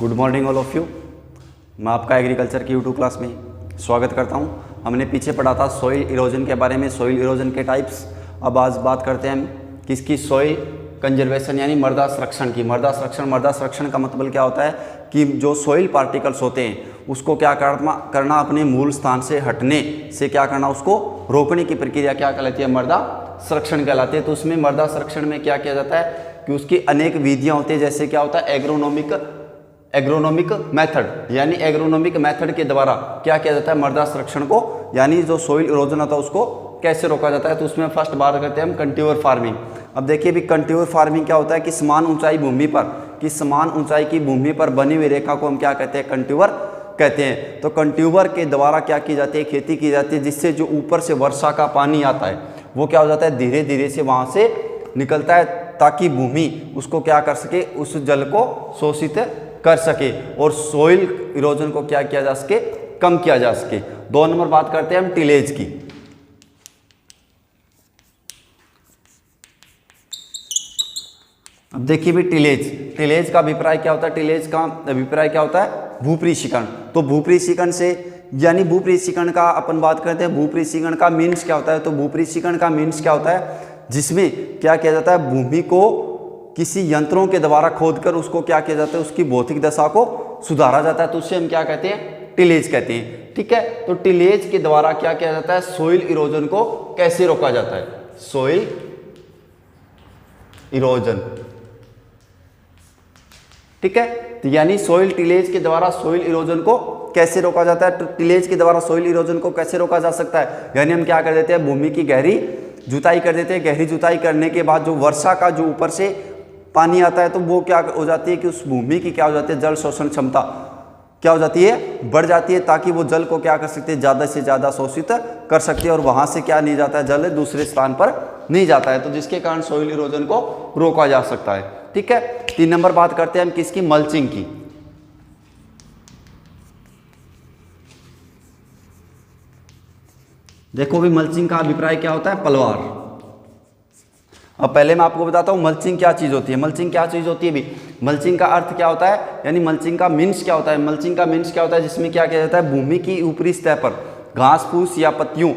Good morning all of you. मैं आपका agriculture की यूट्यूब क्लास में स्वागत करता हूं। हमने पीछे पढ़ा था सॉइल इरोजन के बारे में, सॉइल इरोजन के टाइप्स। अब आज बात करते हैं हम किसकी, सॉइल कंजर्वेशन यानी मृदा संरक्षण की। मृदा संरक्षण का मतलब क्या होता है कि जो सॉइल पार्टिकल्स होते हैं उसको क्या करना, अपने मूल स्थान से हटने से क्या करना, उसको रोकने की प्रक्रिया क्या कहलाती है, मृदा संरक्षण कहलाती है। तो उसमें मृदा संरक्षण में क्या किया जाता है कि उसकी अनेक विधियाँ होती है। जैसे क्या होता है, एग्रोनॉमिक मेथड, यानी एग्रोनॉमिक मेथड के द्वारा क्या किया जाता है, मृदा संरक्षण को यानी जो सॉइल इरोजन होता है उसको कैसे रोका जाता है। तो उसमें फर्स्ट बात करते हैं हम कंट्यूवर फार्मिंग। अब देखिए भी कंट्यूवर फार्मिंग क्या होता है कि समान ऊंचाई की भूमि पर बनी हुई रेखा को हम क्या कहते हैं, कंट्यूवर कहते हैं। तो कंट्यूवर के द्वारा क्या की जाती है, खेती की जाती है, जिससे जो ऊपर से वर्षा का पानी आता है वो क्या हो जाता है, धीरे धीरे से वहाँ से निकलता है, ताकि भूमि उसको क्या कर सके, उस जल को शोषित कर सके और सॉइल इरोजन को क्या किया जा सके, कम किया जा सके। 2 नंबर बात करते हैं हम टिलेज की। अब देखिए भी टिलेज का अभिप्राय क्या होता है, टिलेज का अभिप्राय क्या होता है, भूपरिशीकरण। तो भूपरिशीकरण से यानी भूपरिशीकरण का अपन बात करते हैं, भूपरिशीकरण का मीन्स क्या होता है। तो भूपरिशीकरण का मीन्स क्या होता है, जिसमें क्या किया जाता है, भूमि को किसी यंत्रों के द्वारा खोदकर उसको क्या किया जाता है, उसकी भौतिक दशा को सुधारा जाता है। तो उससे हम क्या कहते हैं, टिलेज कहते हैं। ठीक है, तो टिलेज के द्वारा क्या किया जाता है, सॉइल इरोजन को कैसे रोका जाता है, सॉइल इरोजन। ठीक है, तो यानी सॉइल टिलेज के द्वारा सॉइल इरोजन को कैसे रोका जाता है। तो टिलेज के द्वारा सॉइल इरोजन को कैसे रोका जा सकता है, यानी हम क्या कर देते हैं, भूमि की गहरी जुताई कर देते हैं। गहरी जुताई करने के बाद जो वर्षा का जो ऊपर से पानी आता है तो वो क्या हो जाती है कि उस भूमि की क्या हो जाती है, जल शोषण क्षमता क्या हो जाती है, बढ़ जाती है, ताकि वो जल को क्या कर सकते हैं, ज़्यादा से ज़्यादा शोषित कर सकते हैं और वहाँ से क्या नहीं जाता है, जल दूसरे स्थान पर नहीं जाता है। तो जिसके कारण सॉइल इरोजन को रोका जा सकता है। ठीक है, 3 नंबर बात करते हैं हम किसकी, मल्चिंग की। देखो भी मल्चिंग का अभिप्राय क्या होता है, पलवार। अब पहले मैं आपको बताता हूँ मल्चिंग क्या चीज़ होती है। मल्चिंग क्या चीज़ होती है भी, मल्चिंग का अर्थ क्या होता है, यानी मल्चिंग का मीन्स क्या होता है। मल्चिंग का मीन्स क्या होता है, जिसमें क्या किया जाता है, भूमि की ऊपरी सतह पर घास फूस या पत्तियों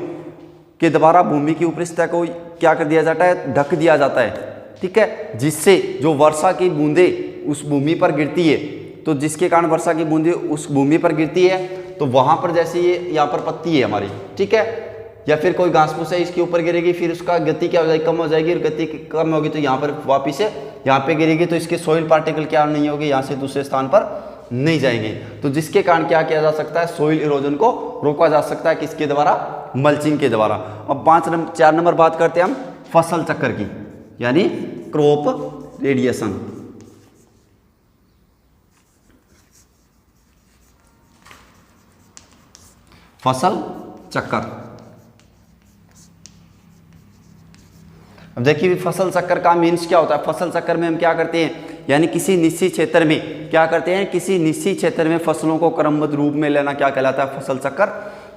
के द्वारा भूमि की ऊपरी सतह को क्या कर दिया जाता है, ढक दिया जाता है। ठीक है, जिससे जो वर्षा की बूंदे उस भूमि पर गिरती है, तो जिसके कारण वर्षा की बूंदे उस भूमि पर गिरती है, तो वहाँ पर जैसे ये यहाँ पर पत्ती है हमारी, ठीक है, या फिर कोई घास फूस है इसके ऊपर गिरेगी, फिर उसका गति क्या हो जाएगी, कम हो जाएगी, और गति कम होगी तो यहाँ पर वापिस से यहाँ पे गिरेगी, तो इसके सॉइल पार्टिकल क्या नहीं होगी, यहाँ से दूसरे स्थान पर नहीं जाएंगे। तो जिसके कारण क्या किया जा सकता है, सॉइल इरोजन को रोका जा सकता है, किसके द्वारा, मल्चिंग के द्वारा। अब 4 नंबर बात करते हैं हम फसल चक्र की, यानी क्रॉप रेडिएशन। फसल चक्र, अब देखिए फसल चक्र का मीन्स क्या होता है। फसल चक्र में हम क्या करते हैं, यानी किसी निश्चित क्षेत्र में क्या करते हैं, किसी निश्चित क्षेत्र में फसलों को क्रमबद्ध रूप में लेना क्या कहलाता है, फसल चक्र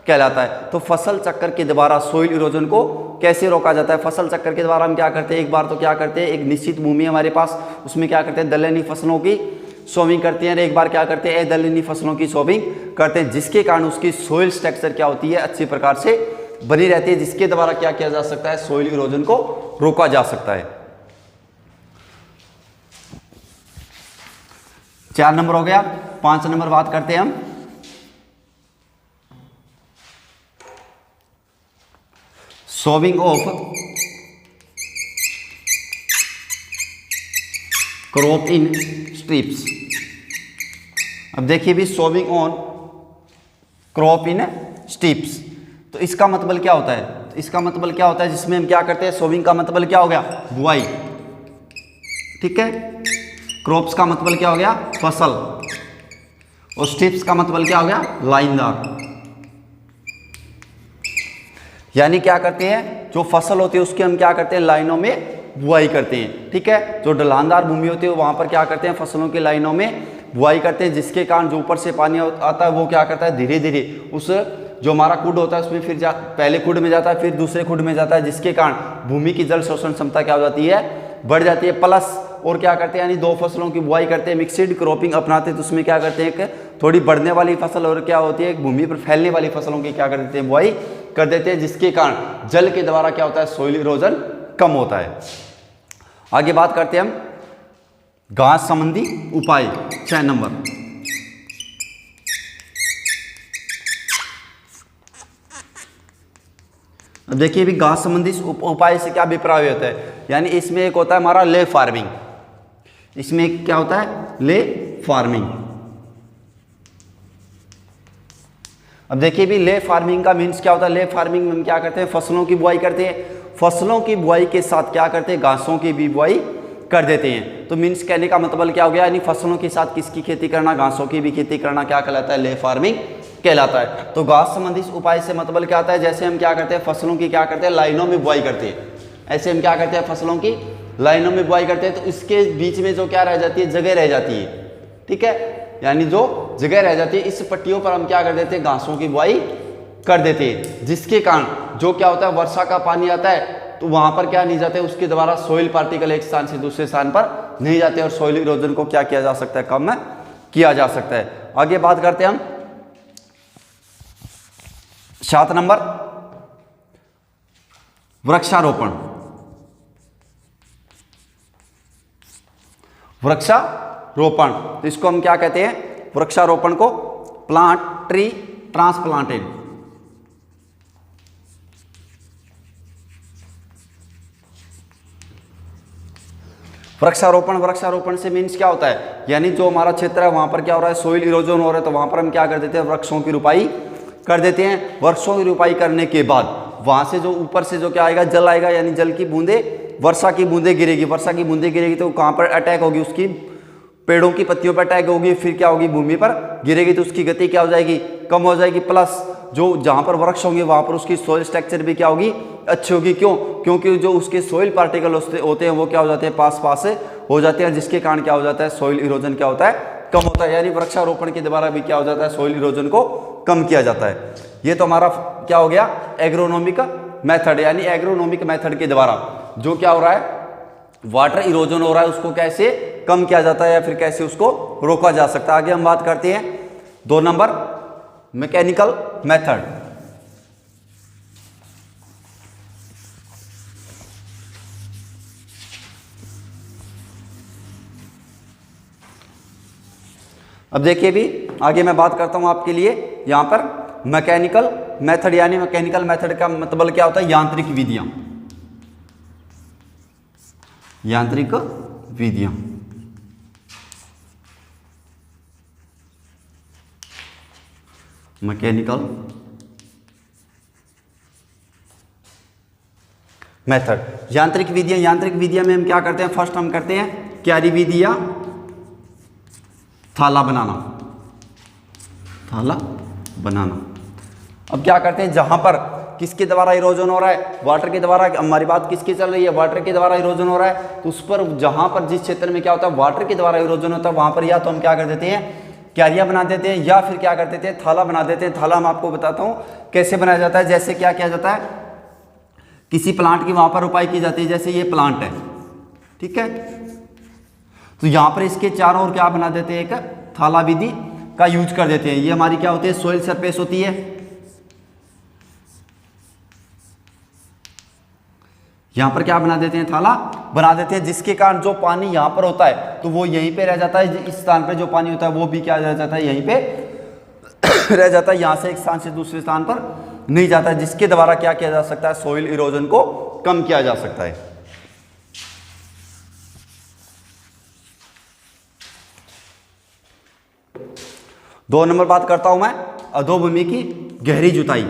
कहलाता है। तो फसल चक्र के द्वारा सॉइल इरोजन को कैसे रोका जाता है। फसल चक्र के द्वारा हम क्या करते हैं, एक बार तो क्या करते हैं, एक निश्चित भूमि हमारे पास, उसमें क्या करते हैं, दलहनी फसलों की सोविंग करते हैं, और एक बार क्या करते हैं, दलहनी फसलों की सोविंग करते हैं, जिसके कारण उसकी सॉइल स्ट्रक्चर क्या होती है, अच्छी प्रकार से बनी रहती है, जिसके द्वारा क्या किया जा सकता है, सॉइल इरोजन को रोका जा सकता है। 4 नंबर हो गया। 5 नंबर बात करते हैं हम sowing of crop in strips. अब देखिए भी sowing on crop in strips, तो इसका मतलब क्या होता है, तो इसका मतलब क्या होता है, जिसमें हम क्या करते हैं, सोविंग का मतलब क्या हो गया, बुआई। ठीक है, क्रॉप्स का मतलब क्या हो गया, फसल, और स्ट्रिप्स का मतलब क्या हो गया, लाइनदार। यानी क्या करते हैं, जो फसल होती है उसकी हम क्या करते हैं, लाइनों में बुआई करते हैं। ठीक है, जो ढलानदार भूमि होती है वहां पर क्या करते हैं, फसलों की लाइनों में बुआई करते हैं, जिसके कारण जो ऊपर से पानी आता है वो क्या करता है, धीरे धीरे उस जो हमारा खुड होता है उसमें फिर पहले खुड में जाता है, फिर दूसरे खुड में जाता है, जिसके कारण भूमि की जल शोषण क्षमता क्या हो जाती है, बढ़ जाती है। प्लस और क्या करते हैं यानी दो फसलों की बुआई करते हैं, मिक्सड क्रॉपिंग अपनाते हैं, तो उसमें क्या करते हैं कि थोड़ी बढ़ने वाली फसल और क्या होती है भूमि पर फैलने वाली फसलों की क्या कर देते हैं बुआई कर देते हैं, जिसके कारण जल के द्वारा क्या होता है सॉइल इरोजन कम होता है। आगे बात करते हैं हम घास संबंधी उपाय 6 नंबर। अब देखिए भी घास संबंधी उपाय से क्या अभिप्राय होता है, यानी इसमें एक होता है हमारा ले फार्मिंग, इसमें क्या होता है ले फार्मिंग। अब देखिए भी ले फार्मिंग का मीन्स क्या होता है, ले फार्मिंग में हम क्या करते हैं फसलों की बुआई करते हैं, फसलों की बुआई के साथ क्या करते हैं घासों की भी बुआई कर देते हैं। तो मीन्स कहने का मतलब क्या हो गया, यानी फसलों के साथ किसकी खेती करना, घासों की भी खेती करना क्या कहलाता है ले फार्मिंग कहलाता है। तो घास संबंधी उपाय से मतलब क्या आता है, जैसे हम क्या करते हैं फसलों की क्या करते हैं लाइनों में बुआई करते हैं, ऐसे हम क्या करते हैं फसलों की लाइनों में बुआई करते हैं, तो इसके बीच में जो क्या रह जाती है जगह रह जाती है, ठीक है, यानी जो जगह रह जाती है इस पट्टियों पर हम क्या कर देते हैं घासों की बुआई कर देते हैं, जिसके कारण जो क्या होता है वर्षा का पानी आता है तो वहां पर क्या नहीं जाते, उसके द्वारा सोइल पार्टिकल एक स्थान से दूसरे स्थान पर नहीं जाते और सोइल इरोजन को क्या किया जा सकता है कम किया जा सकता है। आगे बात करते हैं हम 7 नंबर वृक्षारोपण। वृक्षारोपण तो इसको हम क्या कहते हैं, वृक्षारोपण को प्लांट ट्री ट्रांसप्लांटेड। वृक्षारोपण से मीन्स क्या होता है, यानी जो हमारा क्षेत्र है वहां पर क्या हो रहा है सोइल इरोजन हो रहा है, तो वहां पर हम क्या कर देते हैं वृक्षों की रोपाई कर देते हैं। वृक्षों की रोपाई करने के बाद वहां से जो ऊपर से जो क्या आएगा जल आएगा, यानी जल की बूंदे वर्षा की बूंदे गिरेगी, वर्षा की बूंदे गिरेगी तो कहां पर अटैक होगी, उसकी पेड़ों की पत्तियों पर अटैक होगी, फिर क्या होगी भूमि पर गिरेगी तो उसकी गति क्या हो जाएगी कम हो जाएगी, प्लस जो जहां पर वृक्ष होंगे वहां पर उसकी सोइल स्ट्रक्चर भी क्या होगी अच्छी होगी। क्यों, क्योंकि जो उसके सोइल पार्टिकल होते हैं वो क्या हो जाते हैं पास से हो जाते हैं, जिसके कारण क्या हो जाता है सोइल इरोजन क्या होता है कम होता है, यानी वृक्षारोपण के द्वारा भी क्या हो जाता है सोइल इरोजन को कम किया जाता है। ये तो हमारा क्या हो गया एग्रोनॉमिक मेथड, यानी एग्रोनॉमिक मेथड के द्वारा जो क्या हो रहा है वाटर इरोजन हो रहा है उसको कैसे कम किया जाता है या फिर कैसे उसको रोका जा सकता है। आगे हम बात करते हैं 2 नंबर मैकेनिकल मेथड। अब देखिए भी आगे मैं बात करता हूं आपके लिए यहां पर मैकेनिकल मेथड, यानी मैकेनिकल मेथड का मतलब क्या होता है यांत्रिक विधियां, यांत्रिक विधियां। मैकेनिकल मेथड यांत्रिक विधियां, यांत्रिक विधियां में हम क्या करते हैं फर्स्ट हम करते हैं क्यारी विधि या थाला बनाना, थाला बनाना। अब क्या करते हैं जहां पर किसके द्वारा इरोजन हो रहा है वाटर के द्वारा, हमारी बात किसकी चल रही है वाटर के द्वारा इरोजन हो रहा है, तो उस पर जहां पर जिस क्षेत्र में क्या होता है वाटर के द्वारा इरोजन होता है वहां पर या तो हम क्या कर देते हैं क्यारियां बना देते हैं या फिर क्या कर देते हैं थाला बना देते हैं। थाला हम आपको बताता हूं कैसे बनाया जाता है, जैसे क्या किया जाता है किसी प्लांट की वहां पर रोपाई की जाती है, जैसे ये प्लांट है ठीक है, तो यहां पर इसके चारों ओर क्या बना देते हैं एक थाला विधि का यूज कर देते हैं। ये हमारी क्या होती है सोइल सरफेस होती है, यहां पर क्या बना देते हैं थाला बना देते हैं, जिसके कारण जो पानी यहां पर होता है तो वो यहीं पे रह जाता है, इस स्थान पे जो पानी होता है वो भी क्या रह जाता है यहीं पे रह जाता है, यहां से एक स्थान से दूसरे स्थान पर नहीं जाता है, जिसके द्वारा क्या किया जा सकता है सोइल इरोजन को कम किया जा सकता है। दो नंबर बात करता हूं मैं अधोभूमि की गहरी जुताई।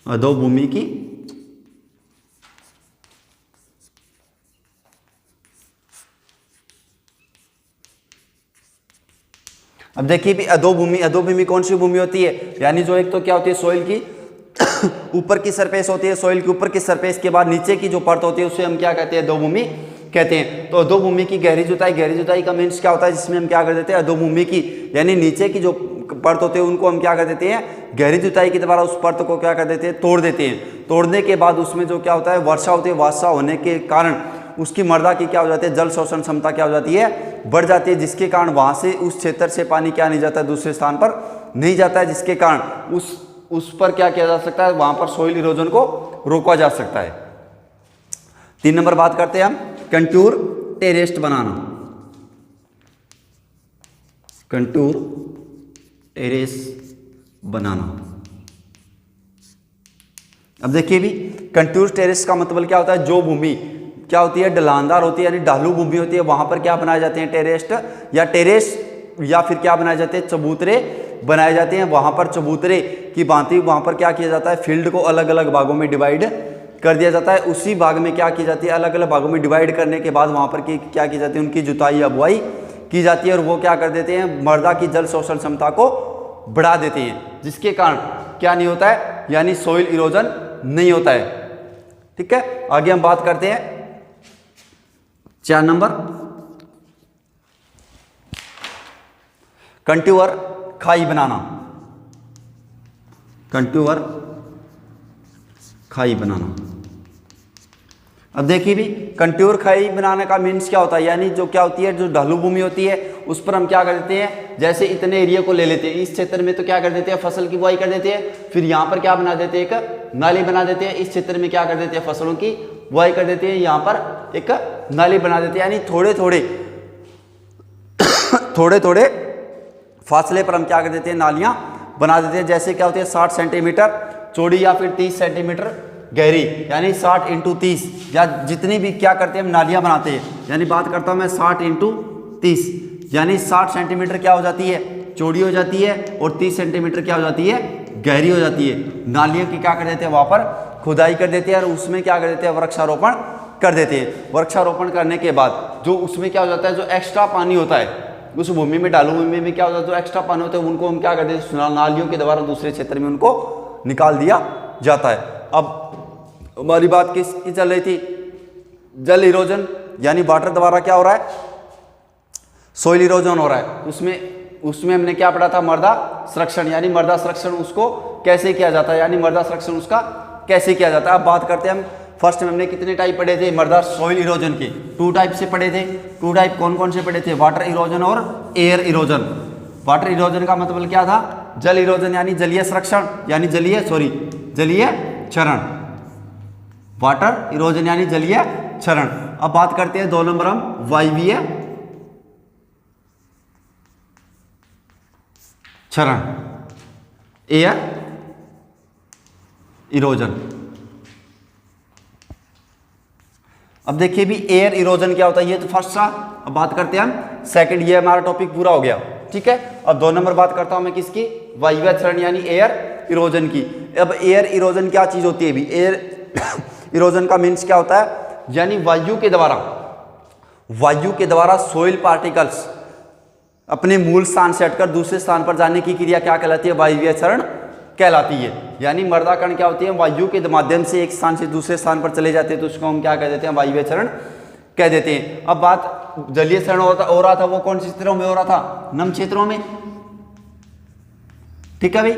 अधोभूमि की अब देखिए भी अधोभूमि कौन सी भूमि होती है, यानी जो एक तो क्या होती है सोइल की ऊपर की सरफेस होती है, सोइल के ऊपर की सरफेस के बाद नीचे की जो परत होती है उसे हम क्या कहते हैं अधोभूमि कहते हैं। तो अधोभूमि की गहरी जुताई का मीन्स क्या होता है, जिसमें हम क्या कर देते हैं अधोभूमि की यानी नीचे की जो परत होते हैं उनको हम क्या कर देते हैं गहरी जुताई के द्वारा उस परत को क्या कर देते हैं तोड़ देते हैं। तोड़ने के बाद उसमें जो क्या होता है वर्षा होती है, वर्षा होने के कारण उसकी मर्दा की क्या हो जाती है, जल शोषण क्षमता क्या हो जाती है, बढ़ जाती है, जिसके कारण वहां से उस क्षेत्र से पानी क्या नहीं जाता है, दूसरे स्थान पर नहीं जाता है, जिसके कारण उस पर क्या किया जा सकता है, वहां पर सोइल इरोजन को रोका जा सकता है। 3 नंबर बात करते हैं हम कंटूर टेरेस्ट बनाना। कंटूर टेरेस बनाना। अब देखिए भी कंटूर टेरेस का मतलब क्या होता है, जो भूमि क्या होती है, ढलानदार होती है, यानी ढालू भूमि होती है, वहां पर क्या बनाए जाते हैं, टेरेस्ट या टेरेस, या फिर क्या बनाए जाते हैं, चबूतरे बनाए जाते हैं। वहां पर चबूतरे की भांति वहां पर क्या किया जाता है, फील्ड को अलग अलग भागों में डिवाइड कर दिया जाता है। उसी भाग में क्या की जाती है, अलग अलग भागों में डिवाइड करने के बाद वहां पर क्या की जाती है, उनकी जुताई या बुआई की जाती है, और वो क्या कर देते हैं, मृदा की जल शोषण क्षमता को बढ़ा देते हैं, जिसके कारण क्या नहीं होता है, यानी सोइल इरोजन नहीं होता है। ठीक है, आगे हम बात करते हैं 4 नंबर कंटूर खाई बनाना। कंटूर खाई बनाना। अब देखिए भी कंटूर खाई बनाने का मीन्स क्या होता है, यानी जो क्या होती है, जो ढालू भूमि होती है उस पर हम क्या कर देते हैं, जैसे इतने एरिया को ले लेते हैं, इस क्षेत्र में तो क्या कर देते हैं, फसल की बुआई कर देते हैं, फिर यहाँ पर क्या बना देते हैं, एक नाली बना देते हैं, इस क्षेत्र में क्या कर देते हैं, फसलों की बुआई कर देते हैं, यहाँ पर एक नाली बना देते हैं, यानी थोड़े थोड़े फासले पर हम क्या कर देते हैं, नालियाँ बना देते हैं। जैसे क्या होती है, 60 सेंटीमीटर चौड़ी या फिर 30 सेंटीमीटर गहरी, यानी 60 × 30, या जितनी भी क्या करते हैं हम नालियाँ बनाते हैं, यानी बात करता हूँ मैं 60 × 30, यानी 60 सेंटीमीटर क्या हो जाती है, चौड़ी हो जाती है, और 30 सेंटीमीटर क्या हो जाती है, गहरी हो जाती है। नालियों की क्या कर देते हैं, वहाँ पर खुदाई कर देते हैं, और उसमें क्या कर देते हैं, वृक्षारोपण कर देते हैं। वृक्षारोपण करने के बाद जो उसमें क्या हो जाता है, जो एक्स्ट्रा पानी होता है उस भूमि में, ढालू भूमि में क्या होता है, जो एक्स्ट्रा पानी होता है उनको हम क्या कर देते हैं, नालियों के द्वारा दूसरे क्षेत्र में उनको निकाल दिया जाता है। अब हमारी बात किसकी चल रही थी, जल इरोजन, यानी वाटर द्वारा क्या हो रहा है, सोइल इरोजन हो रहा है। उसमें हमने क्या पढ़ा था, मृदा संरक्षण, यानी मृदा संरक्षण उसको कैसे किया जाता है, यानी मृदा संरक्षण उसका कैसे किया जाता है। अब बात करते हैं हम, फर्स्ट में हमने कितने टाइप पढ़े थे, मृदा सोइल इरोजन के 2 टाइप से पढ़े थे। 2 टाइप कौन कौन से पढ़े थे, वाटर इरोजन और एयर इरोजन। वाटर इरोजन का मतलब क्या था, जल इरोजन यानी जलीय संरक्षण, यानी जलीय क्षरण। वाटर इरोजन यानी जलीय क्षरण। अब बात करते हैं 2 नंबर हम वायवीय क्षरण, एयर इरोजन। अब देखिए भी एयर इरोजन क्या होता है, ये तो फर्स्ट था। अब बात करते हैं हम सेकंड, ये हमारा टॉपिक पूरा हो गया। ठीक है, अब 2 नंबर बात करता हूं मैं किसकी, वायवीय क्षरण यानी एयर इरोजन की। अब एयर इरोजन क्या चीज होती है भी, एयर इरोजन का मीन्स क्या होता है, यानी वायु के द्वारा सोइल पार्टिकल्स अपने मूल स्थान से हटकर दूसरे स्थान पर जाने की क्रिया क्या कहलाती है, वायवीय क्षरण कहलाती है। यानी मृदा कण क्या होती है, वायु के माध्यम से एक स्थान से दूसरे स्थान पर चले जाते हैं, तो उसको हम क्या कह देते हैं, वायवीय क्षरण कह देते हैं। अब बात जलीय क्षरण हो रहा था, वो कौन से क्षेत्रों में हो रहा था, नम क्षेत्रों में। ठीक है भाई,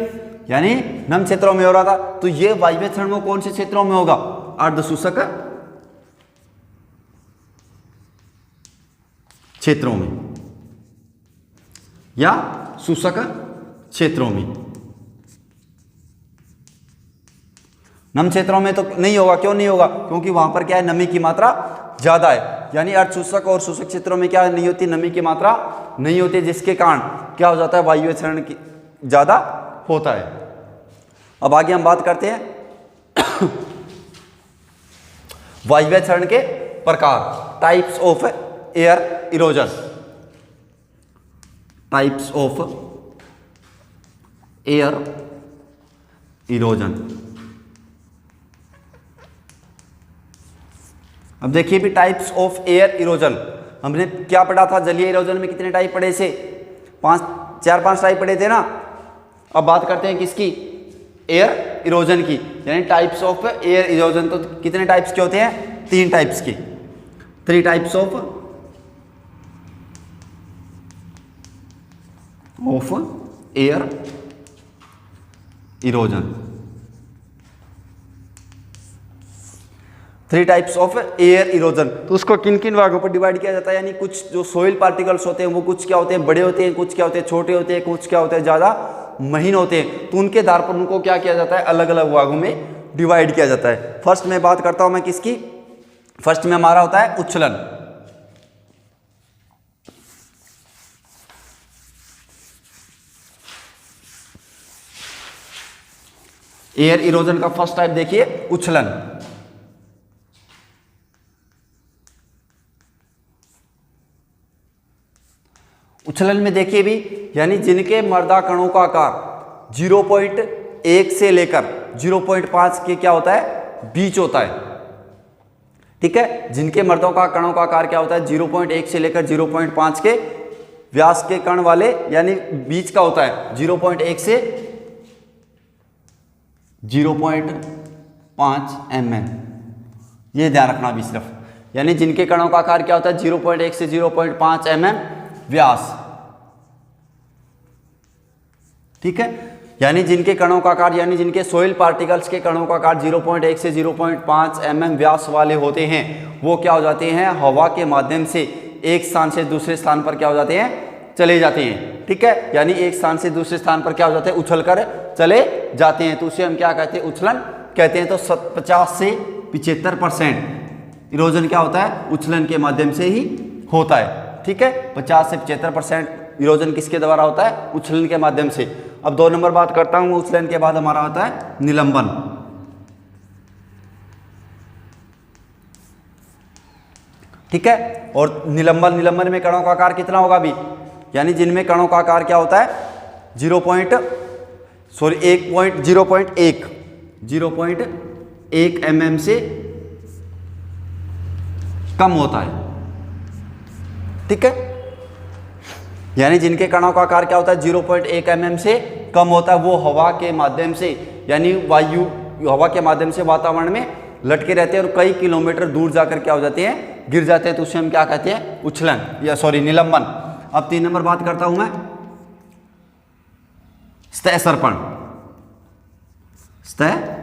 यानी नम क्षेत्रों में हो रहा था, तो ये वायवीय क्षरण वो कौन से क्षेत्रों में होगा, अर्ध शुष्क क्षेत्रों में या शुष्क क्षेत्रों में। नम क्षेत्रों में तो नहीं होगा, क्यों नहीं होगा, क्योंकि वहां पर क्या है, नमी की मात्रा ज्यादा है। यानी अर्ध शुष्क और शुष्क क्षेत्रों में क्या नहीं होती, नमी की मात्रा नहीं होती, जिसके कारण क्या हो जाता है, वायवीय क्षरण ज्यादा होता है। अब आगे हम बात करते हैं वायवीय क्षरण के प्रकार, types of air erosion. Types of air erosion. अब देखिए भी टाइप्स ऑफ एयर इरोजन, हमने क्या पढ़ा था, जलीय इरोजन में कितने टाइप पढ़े थे, 4-5 टाइप पढ़े थे ना। अब बात करते हैं किसकी, एयर इरोजन की, यानी टाइप्स ऑफ एयर इरोजन। तो कितने टाइप्स के होते हैं, 3 टाइप्स के, 3 types of air erosion. 3 types of air erosion. तो उसको किन किन भागों पर डिवाइड किया जाता है, यानी कुछ जो सोइल पार्टिकल्स होते हैं वो कुछ क्या होते हैं, बड़े होते हैं, कुछ क्या होते हैं, छोटे होते हैं, कुछ क्या होते हैं, ज़्यादा महीन होते हैं। तो उनके आधार पर उनको क्या किया जाता है, अलग अलग भागों में डिवाइड किया जाता है। फर्स्ट में बात करता हूं मैं किसकी, फर्स्ट में हमारा होता है उच्छलन। एयर इरोजन का फर्स्ट टाइप देखिए उच्छलन। उच्छलन में देखिए भी, यानी जिनके मर्दा कणों का आकार 0.1 से लेकर 0.5 के क्या होता है, बीच होता है। ठीक है, जिनके मर्दों का कणों का आकार क्या होता है, 0.1 से लेकर 0.5 के व्यास के कण वाले, यानी बीच का होता है 0.1 से 0.5 mm। ये ध्यान रखना भी सिर्फ, यानी जिनके कणों का आकार क्या होता है 0.1 से 0.5 mm व्यास। ठीक है, यानी जिनके कणों का आकार, यानी जिनके सोइल पार्टिकल्स के कणों का आकार 0.1 से 0.5 mm व्यास वाले होते हैं, वो क्या हो जाते हैं, हवा के माध्यम से एक स्थान से दूसरे स्थान पर क्या हो जाते हैं, चले जाते हैं। ठीक है, यानी एक स्थान से दूसरे स्थान पर क्या हो जाते हैं, उछल कर चले जाते हैं। तो उसे हम क्या कहते हैं, उछलन कहते हैं। तो 50 से 75% इरोजन क्या होता है, उछलन के माध्यम से ही होता है। ठीक है, 50 से 75% इरोजन किसके द्वारा होता है, उछलन के माध्यम से। अब 2 नंबर बात करता हूं, उछलन के बाद हमारा होता है निलंबन। ठीक है, और निलंबन में कणों का आकार कितना होगा भी, यानी जिनमें कणों का आकार क्या होता है 0.1 mm से कम होता है। ठीक है, यानी जिनके कणों का आकार क्या होता है 0.1 mm से कम होता है, वो हवा के माध्यम से, यानी हवा के माध्यम से वातावरण में लटके रहते हैं और कई किलोमीटर दूर जाकर क्या हो जाते हैं, गिर जाते हैं। तो उसे हम क्या कहते हैं, उछलन या निलंबन। अब 3 नंबर बात करता हूं मैं स्तः सर्पण। स्तः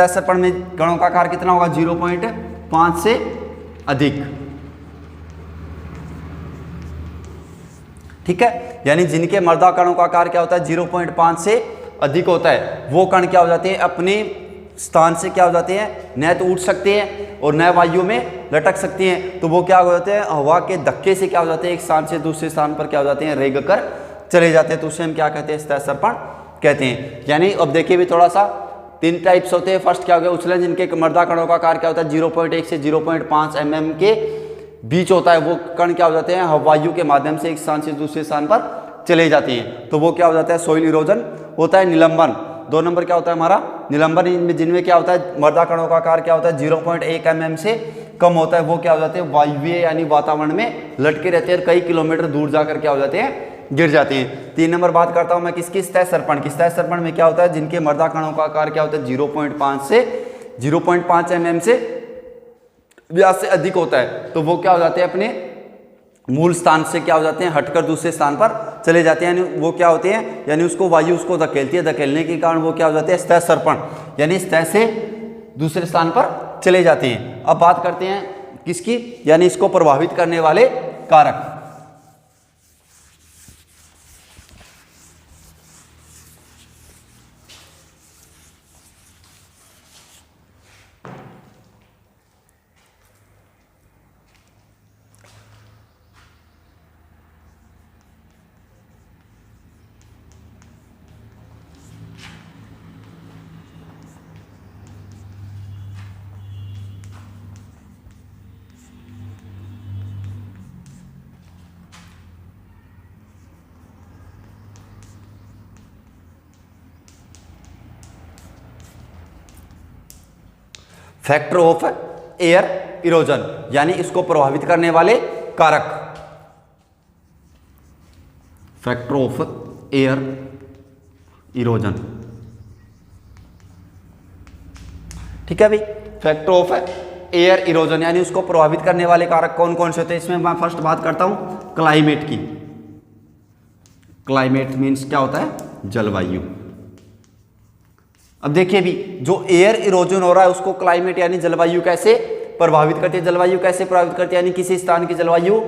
सर्पण में कणों का आकार कितना होगा, 0.5 से अधिक। ठीक है, यानी जिनके मर्दा कणों का आकार क्या होता है 0.5 से अधिक होता है, वो कण क्या हो जाते हैं, अपने स्थान से क्या हो जाते हैं, न तो उठ सकते हैं और न वायु में लटक सकते हैं। तो वो क्या हो जाते हैं, हवा के धक्के से क्या हो जाते हैं, एक स्थान से दूसरे स्थान पर क्या हो जाते हैं, रेंग कर चले जाते हैं। तो उसे हम क्या कहते हैं, स्तः सर्पण कहते हैं। यानी अब देखिए भी थोड़ा सा 3 टाइप्स होते हैं। फर्स्ट क्या हो गया, उछलन, जिनके मर्दा कणों का आकार क्या होता है 0.1 से 0.5 mm के बीच होता है, वो कण क्या हो जाते हैं, वायु के माध्यम से एक स्थान से दूसरे स्थान पर चले जाते हैं। तो वो क्या हो जाता है, सोइल इरोजन होता है। निलंबन 2 नंबर क्या होता है हमारा, निलंबन, जिनमें क्या होता है, मर्दा कणों का आकार क्या होता है 0.1 mm से कम होता है, वो क्या हो जाते हैं, वायुवीय यानी वातावरण में लटके रहते हैं और कई किलोमीटर दूर जाकर क्या हो जाते हैं, गिर जाते हैं। 3 नंबर बात करता हूं मैं किसकी, स्तः सर्पण की। स्तः सर्पण में क्या होता है, जिनके मर्दा कणों का आकार क्या होता है 0.5 mm से व्यास से अधिक होता है, तो वो क्या हो जाते हैं, अपने मूल स्थान से क्या हो जाते हैं, हटकर दूसरे स्थान पर चले जाते हैं। यानी वो क्या होते हैं, यानी उसको वायु उसको धकेलती है, धकेलने के कारण वो क्या हो जाते हैं, स्तः सर्पण, यानी स्तः से दूसरे स्थान पर चले जाते हैं। अब बात करते हैं किसकी, यानी इसको प्रभावित करने वाले कारक। फैक्टर ऑफ एयर इरोजन, यानी इसको प्रभावित करने वाले कारक। Factor of air erosion. ठीक है भाई, फैक्टर ऑफ एयर इरोजन, यानी उसको प्रभावित करने वाले कारक कौन कौन से होते हैं। इसमें मैं फर्स्ट बात करता हूं क्लाइमेट की। क्लाइमेट मीन्स क्या होता है, जलवायु। अब देखिए भी जो एयर इरोजन हो रहा है उसको क्लाइमेट यानी जलवायु कैसे प्रभावित करती है। जलवायु कैसे प्रभावित करती है, यानी किसी स्थान की जलवायु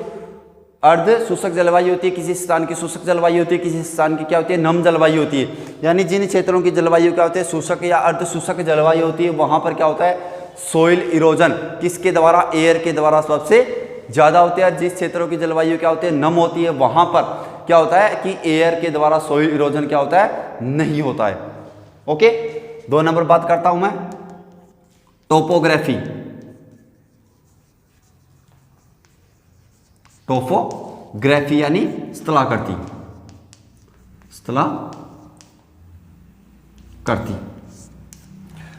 अर्ध शुष्क जलवायु होती है, किसी स्थान की शुष्क जलवायु होती है, किसी स्थान की क्या होती है, नम जलवायु होती है। यानी जिन क्षेत्रों की जलवायु क्या होती है, शुष्क या अर्ध शुष्क जलवायु होती है, वहां पर क्या होता है, सोइल इरोजन किसके द्वारा, एयर के द्वारा सबसे ज्यादा होती है। जिस क्षेत्रों की जलवायु क्या होती है, नम होती है, वहां पर क्या होता है कि एयर के द्वारा सोइल इरोजन क्या होता है, नहीं होता है। ओके, 2 नंबर बात करता हूं मैं टोपोग्राफी। टोपोग्राफी यानी स्थलाकृति। स्थलाकृति।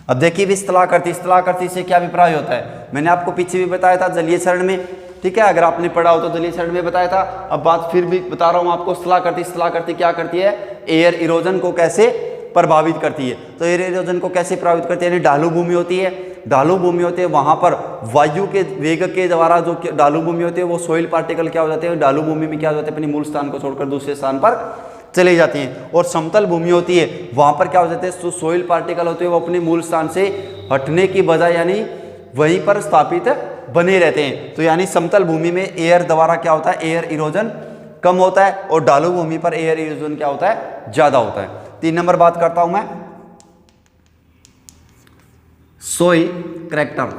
अब देखिए भी स्थलाकृति से क्या अभिप्राय होता है। मैंने आपको पीछे भी बताया था जलीय क्षरण में, ठीक है, अगर आपने पढ़ा हो तो जलीय क्षरण में बताया था। अब बात फिर भी बता रहा हूं आपको, स्थलाकृति क्या करती है, एयर इरोजन को कैसे प्रभावित करती है। तो एयर इरोजन को कैसे प्रभावित करती है, यानी ढालू भूमि होती है, ढालू भूमि होती है, वहां पर वायु के वेग के द्वारा जो ढालू भूमि होती है वो सोइल पार्टिकल क्या हो जाते हैं, ढालू भूमि में क्या हो जाते हैं, अपनी मूल स्थान को छोड़कर दूसरे स्थान पर चले जाती हैं। और समतल भूमि होती है, वहां पर क्या हो जाते हैं, सोइल पार्टिकल होते हैं वो अपने मूल स्थान से हटने की बजाय यानी वहीं पर स्थापित बने रहते हैं। तो यानी समतल भूमि में एयर द्वारा क्या होता है, एयर इरोजन कम होता है, और ढालू भूमि पर एयर इरोजन क्या होता है, ज्यादा होता है। 3 नंबर बात करता हूं मैं सोइल करैक्टर।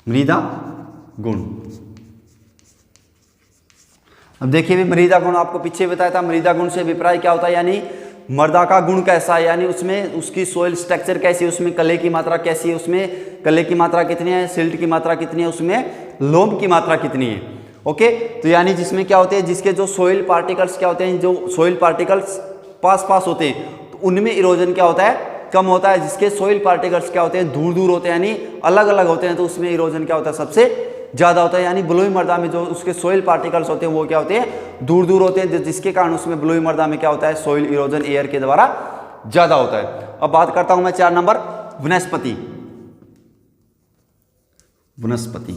मृदा गुण। अब देखिए भी मृदा गुण आपको पीछे बताया था, मृदा गुण से अभिप्राय क्या होता है, यानी मृदा का गुण कैसा है, यानी उसमें उसकी सोइल स्ट्रक्चर कैसी है, उसमें कले की मात्रा कैसी है, उसमें कले की मात्रा कितनी है, सिल्ट की मात्रा कितनी है, उसमें लोम की मात्रा कितनी है। ओके, तो यानी जिसमें क्या होते हैं, जिसके जो सोइल पार्टिकल्स क्या होते हैं, जो सोइल पार्टिकल्स पास पास होते हैं तो उनमें इरोजन क्या होता है, कम होता है। जिसके सोइल पार्टिकल्स क्या होते हैं, दूर दूर होते हैं, यानी अलग अलग होते हैं, तो उसमें इरोजन क्या होता है, सबसे ज्यादा होता है। यानी बलुई मृदा में जो उसके सोइल पार्टिकल्स होते हैं वो क्या होते हैं, दूर दूर होते हैं, जिसके कारण उसमें बलुई मृदा में क्या होता है, सोइल इरोजन एयर के द्वारा ज्यादा होता है। अब बात करता हूं मैं 4 नंबर वनस्पति। वनस्पति,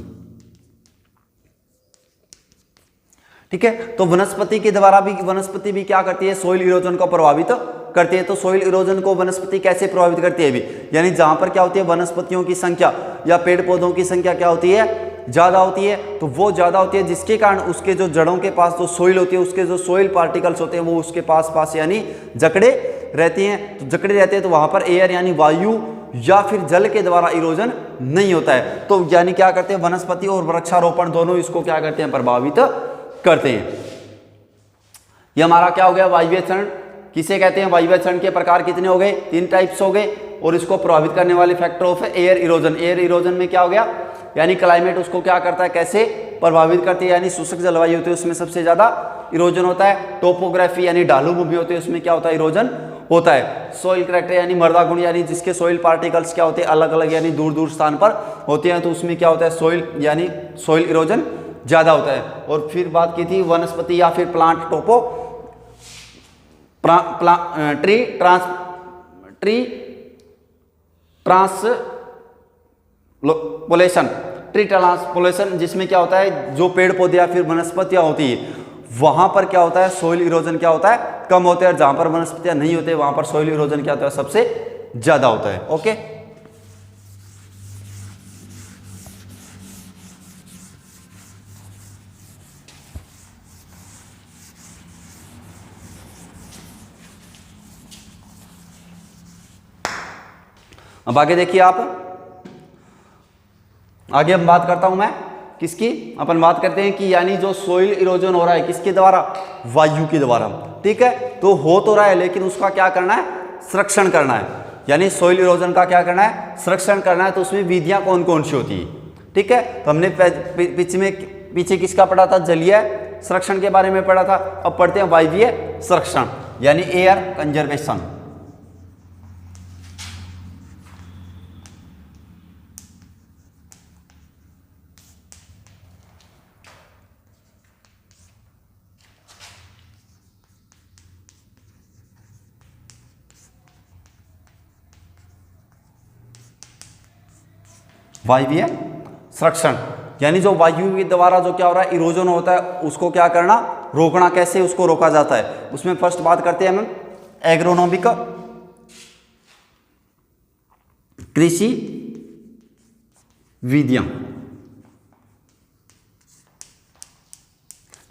ठीक है, तो वनस्पति के द्वारा भी, वनस्पति भी क्या करती है, सोइल इरोजन को प्रभावित करती है। तो सोइल इरोजन को वनस्पति कैसे प्रभावित करती है भी, यानी जहां पर क्या होती है, वनस्पतियों की संख्या या पेड़ पौधों की संख्या क्या होती है, ज्यादा होती है। तो वो ज्यादा होती है जिसके कारण उसके जो जड़ों के पास जो सोइल होती है, उसके जो सोइल पार्टिकल्स होते हैं वो उसके पास पास यानी जकड़े रहती हैं। तो जकड़े रहते हैं तो वहां पर एयर यानी वायु या फिर जल के द्वारा इरोजन नहीं होता है। तो यानी क्या करते हैं, वनस्पति और वृक्षारोपण दोनों इसको क्या करते हैं, प्रभावित करते हैं। ये हमारा क्या हो गया, वायवीय क्षरण किसे कहते हैं, वायवीय क्षरण के प्रकार कितने हो गए, 3 टाइप्स हो गए, और इसको प्रभावित करने वाले factor of air erosion. Air erosion में क्या हो गया, यानी क्लाइमेट उसको क्या करता है, कैसे प्रभावित करती है, यानी शुष्क जलवायु होती है उसमें सबसे ज्यादा इरोजन होता है। टोपोग्राफी यानी ढालू भूमि होती है उसमें क्या होता है, इरोजन होता है। सोइल करैक्टर यानी मृदा गुण, यानी जिसके सोइल पार्टिकल्स क्या होते हैं, अलग अलग यानी दूर दूर स्थान पर होते हैं, तो उसमें क्या होता है, सोइल यानी सोइल इरोजन ज्यादा होता है। और फिर बात की थी वनस्पति या फिर प्लांट टोपो ट्री ट्रांसपोलेशन, ट्री ट्रांसपोलेशन, जिसमें क्या होता है, जो पेड़ पौधे या फिर वनस्पतियां होती है वहां पर क्या होता है, सोइल इरोजन क्या होता है, कम होता है। और जहां पर वनस्पतियां नहीं होते वहां पर सोइल इरोजन क्या होता है, सबसे ज्यादा होता है। ओके, अब आगे देखिए आप, आगे हम बात करता हूं मैं किसकी, अपन बात करते हैं कि यानी जो सोइल इरोजन हो रहा है किसके द्वारा, वायु के द्वारा। ठीक है, तो हो तो रहा है लेकिन उसका क्या करना है, संरक्षण करना है। यानी सोइल इरोजन का क्या करना है, संरक्षण करना है। तो उसमें विधियां कौन कौन सी होती है, ठीक है, तो हमने पीछे किसका पढ़ा था, जलीय संरक्षण के बारे में पढ़ा था। अब पढ़ते हैं वायवीय संरक्षण यानी एयर कंजर्वेशन। वायवीय संरक्षण, यानी जो वायु के द्वारा जो क्या हो रहा है इरोजन होता है उसको क्या करना, रोकना। कैसे उसको रोका जाता है, उसमें फर्स्ट बात करते हैं हम एग्रोनॉमिक कृषि विधियां।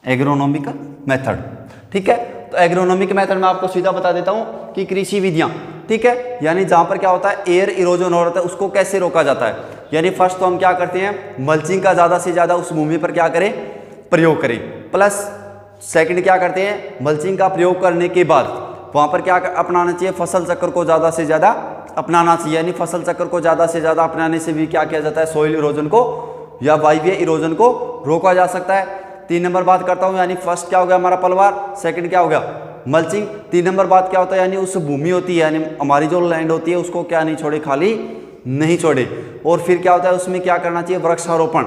एग्रोनॉमिक मेथड, ठीक है। तो एग्रोनॉमिक मेथड में आपको सीधा बता देता हूं कि कृषि विधियां, ठीक है, यानी जहां पर क्या होता है एयर इरोजन हो रहा है उसको कैसे रोका जाता है। यानी फर्स्ट तो हम क्या करते हैं मल्चिंग का ज़्यादा से ज़्यादा उस भूमि पर क्या करें प्रयोग करें, प्लस सेकंड क्या करते हैं मल्चिंग का प्रयोग करने के बाद वहाँ पर क्या अपनाना चाहिए, फसल चक्र को ज़्यादा से ज़्यादा अपनाना चाहिए। यानी फसल चक्र को ज़्यादा से ज़्यादा अपनाने से भी क्या किया जाता है सॉइल इरोजन को या वायवीय इरोजन को रोका जा सकता है। 3 नंबर बात करता हूँ, यानी फर्स्ट क्या हो गया हमारा पलवार, सेकंड क्या हो गया मल्चिंग। 3 नंबर बात क्या होता है, यानी उस भूमि होती है यानी हमारी जो लैंड होती है उसको क्या नहीं छोड़े, खाली नहीं छोड़े। और फिर क्या होता है उसमें क्या करना चाहिए वृक्षारोपण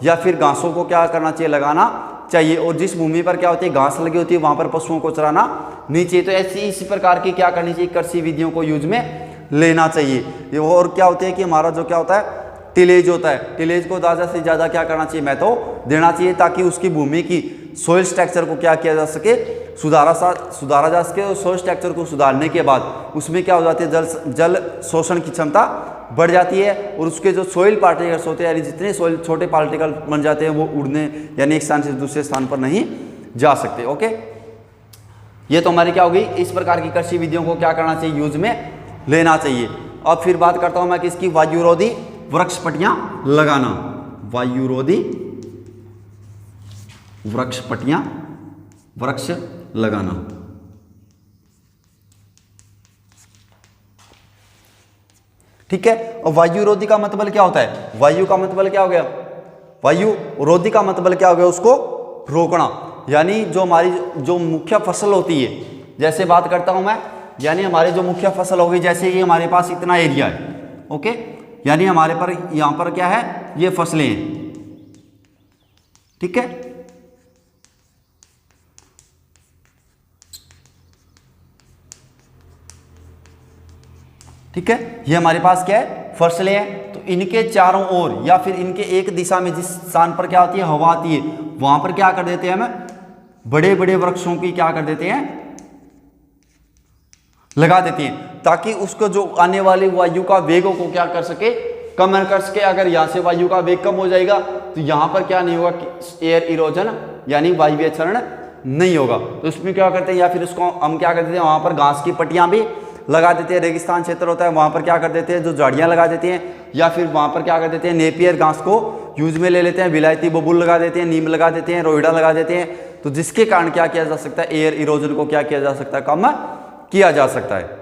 या फिर घासों को क्या करना चाहिए, लगाना चाहिए। और जिस भूमि पर क्या होती है घास लगी होती है वहाँ पर पशुओं को चराना नहीं चाहिए। तो ऐसी इसी प्रकार की क्या करनी चाहिए कृषि विधियों को यूज में लेना चाहिए। और क्या होता है कि हमारा जो क्या होता है टिलेज होता है, टिलेज को ज़्यादा से ज़्यादा क्या करना चाहिए महत्व देना चाहिए ताकि उसकी भूमि की सोइल स्ट्रक्चर को क्या किया जा सके, सुधारा जा सके। और सोइल स्ट्रक्चर को सुधारने के बाद उसमें क्या हो जाती है जल शोषण की क्षमता बढ़ जाती है और उसके जो सोइल पार्टिकल्स होते हैं यानी जितने सोइल छोटे पार्टिकल बन जाते हैं वो उड़ने यानी एक स्थान से दूसरे स्थान पर नहीं जा सकते। ओके, ये तो हमारी क्या होगी इस प्रकार की कृषि विधियों को क्या करना चाहिए यूज में लेना चाहिए। अब फिर बात करता हूं मैं किसकी, वायुरोधी वृक्ष पट्टियां लगाना। वायुरोधी वृक्ष पट्टियां वृक्ष लगाना, ठीक है। और वायुरोधी का मतलब क्या होता है, वायु का मतलब क्या हो गया, वायु रोधी का मतलब क्या हो गया उसको रोकना। यानी जो हमारी जो मुख्य फसल होती है, जैसे बात करता हूं मैं, यानी हमारी जो मुख्य फसल होगी जैसे ये हमारे पास इतना एरिया है, ओके, यानी हमारे पर यहां पर क्या है ये फसलें हैं, ठीक है। ठीक है, ये हमारे पास क्या है फसलें हैं। तो इनके चारों ओर या फिर इनके एक दिशा में जिस स्थान पर क्या होती है हवा आती है वहां पर क्या कर देते हैं हम बड़े बड़े वृक्षों की क्या कर देते हैं लगा देते हैं ताकि उसको जो आने वाली वायु का वेग को क्या कर सके, कम कर सके। अगर यहां से वायु का वेग कम हो जाएगा तो यहां पर क्या नहीं होगा, एयर इरोजन यानी वायवीय क्षरण नहीं होगा। तो इसमें क्या करते हैं या फिर उसको हम क्या करते हैं वहां पर घास की पट्टियां भी लगा देते हैं। रेगिस्तान क्षेत्र होता है वहां पर क्या कर देते हैं जो झाड़ियां लगा देते हैं, या फिर वहां पर क्या कर देते हैं नेपियर घास को यूज में ले लेते हैं, विलायती बबूल लगा देते हैं, नीम लगा देते हैं, रोहिड़ा लगा देते हैं। तो जिसके कारण क्या किया जा सकता है, एयर इरोजन को क्या किया जा सकता है, कम किया जा सकता है।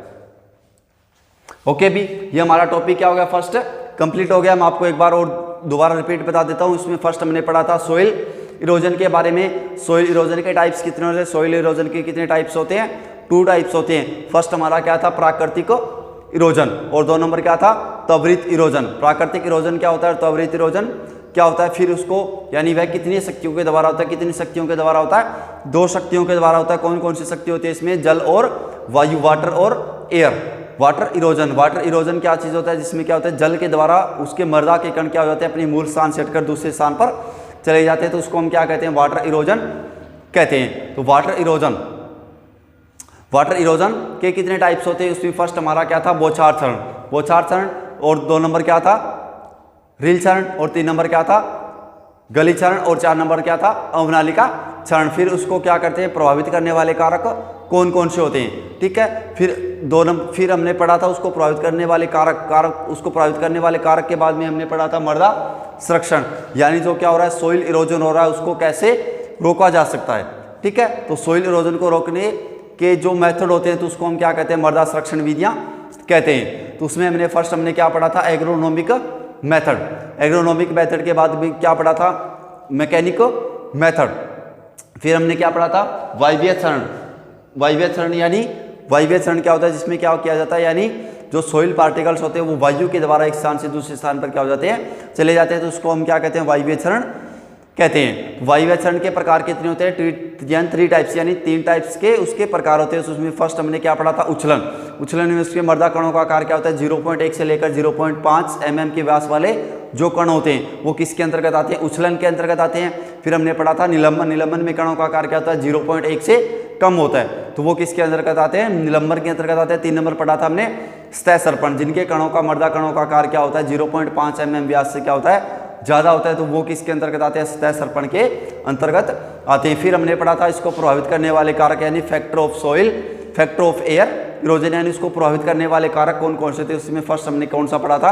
ओके भी, ये हमारा टॉपिक क्या हो गया, फर्स्ट कंप्लीट हो गया। मैं आपको एक बार और दोबारा रिपीट बता देता हूं। इसमें फर्स्ट हमने पढ़ा था सोइल इरोजन के बारे में। सोइल इरोजन के टाइप्स कितने होते हैं, सोइल इरोजन के कितने टाइप्स होते हैं, 2 टाइप्स होते हैं। फर्स्ट हमारा क्या था प्राकृतिक इरोजन और 2 नंबर क्या था त्वरित इरोजन। प्राकृतिक इरोजन क्या होता है, त्वरित इरोजन क्या होता है, फिर उसको यानी वह कितनी शक्तियों के द्वारा होता है, कितनी शक्तियों के द्वारा होता है, 2 शक्तियों के द्वारा होता है। कौन कौन सी शक्ति होती है इसमें, जल और वायु, वाटर और air. Water erosion, water erosion क्या चीज होता है जिसमें क्या होता है जल के द्वारा उसके मृदा के कण क्या हो जाते हैं अपनी मूल स्थान से हटकर दूसरे स्थान पर चले जाते हैं, तो उसको हम क्या कहते हैं वाटर इरोजन कहते हैं। तो वाटर इरोजन के कितने टाइप्स होते हैं, उसमें फर्स्ट हमारा क्या था बौछार क्षरण, और 2 नंबर क्या था रील क्षरण, और 3 नंबर क्या था गली क्षरण, और 4 नंबर क्या था अवनालिका क्षरण। फिर उसको क्या करते हैं प्रभावित करने वाले कारक कौन कौन से होते हैं, ठीक है। फिर हमने पढ़ा था उसको प्रभावित करने वाले कारक उसको प्रभावित करने वाले कारक के बाद में हमने पढ़ा था मृदा संरक्षण, यानी जो क्या हो रहा है सोइल इरोजन हो रहा है उसको कैसे रोका जा सकता है, ठीक है। तो सोइल इरोजन को रोकने के जो मेथड होते हैं तो उसको हम क्या कहते हैं मृदा संरक्षण विधियां कहते हैं। तो उसमें हमने क्या पढ़ा था एग्रोनॉमिक मेथड के बाद भी क्या पढ़ा था मैकेनिक मेथड। फिर हमने क्या पढ़ा था वायवीय क्षरण, यानी वायवीय क्षरण क्या होता है जिसमें क्या किया जाता है, यानी जो सोइल पार्टिकल्स होते हैं वो वायु के द्वारा एक स्थान से दूसरे स्थान पर क्या हो जाते हैं चले जाते हैं, तो उसको हम क्या कहते हैं वायवीय क्षरण कहते हैं। वायवीय क्षरण के प्रकार कितने होते हैं 3 टाइप्स, यानी 3 टाइप्स के उसके प्रकार होते हैं। उसमें फर्स्ट हमने क्या पढ़ा था उछलन में उसके मृदा कणों का आकार क्या होता है 0.1 से लेकर 0.5 mm के व्यास वाले जो कण होते हैं वो किसके अंतर्गत आते हैं, उछलन के अंतर्गत आते हैं। फिर हमने पढ़ा था निलंबन, निलंबन में कणों का आकार क्या होता है, 0.1 से कम होता है, तो वो किसके अंतर्गत आते हैं, निलंबन के अंतर्गत आते हैं। 3 नंबर पढ़ा था हमने सतह सर्पण, जिनके कणों का, मर्दा कणों का आकार क्या होता है, 0.5 mm व्यास से क्या होता है, ज़्यादा होता है, तो वो किसके अंतर्गत आते हैं, सतह सर्पण के अंतर्गत आते हैं। फिर हमने पढ़ा था इसको प्रभावित करने वाले कारक यानी factor of soil, factor of air erosion, यानी इसको प्रभावित करने वाले कारक कौन कौन से थे। उसमें फर्स्ट हमने कौन सा पढ़ा था,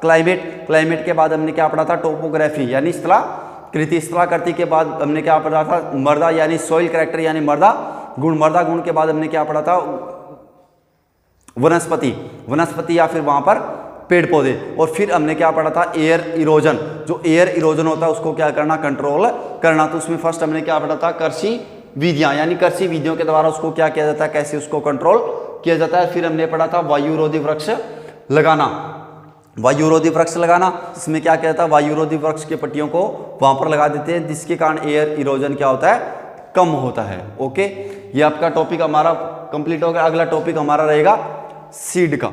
क्लाइमेट। क्लाइमेट के बाद हमने क्या पढ़ा था, टोपोग्राफी यानी स्थलाकृति। स्थलाकृति के बाद हमने क्या पढ़ा था, मृदा यानी सॉइल कैरेक्टर यानी मृदा गुण। मृदा गुण के बाद हमने क्या पढ़ा था, वनस्पति, वनस्पति या फिर वहां पर पेड़ पौधे। और फिर हमने क्या पढ़ा था, एयर इरोजन। जो एयर इरोजन होता है उसको क्या करना, कंट्रोल करना। तो उसमें फर्स्ट हमने क्या पढ़ा था, कृषि विधियां, यानी कृषि विधियों के द्वारा उसको क्या किया जाता है, कैसे उसको कंट्रोल किया जाता है। फिर हमने पढ़ा था वायुरोधी वृक्ष लगाना, वायुरोधी वृक्ष लगाना, इसमें क्या किया जाता है, वायुरोधी वृक्ष के पट्टियों को वहां पर लगा देते हैं, जिसके कारण एयर इरोजन क्या होता है, कम होता है। ओके, ये आपका टॉपिक हमारा कंप्लीट हो गया। अगला टॉपिक हमारा रहेगा सीड का।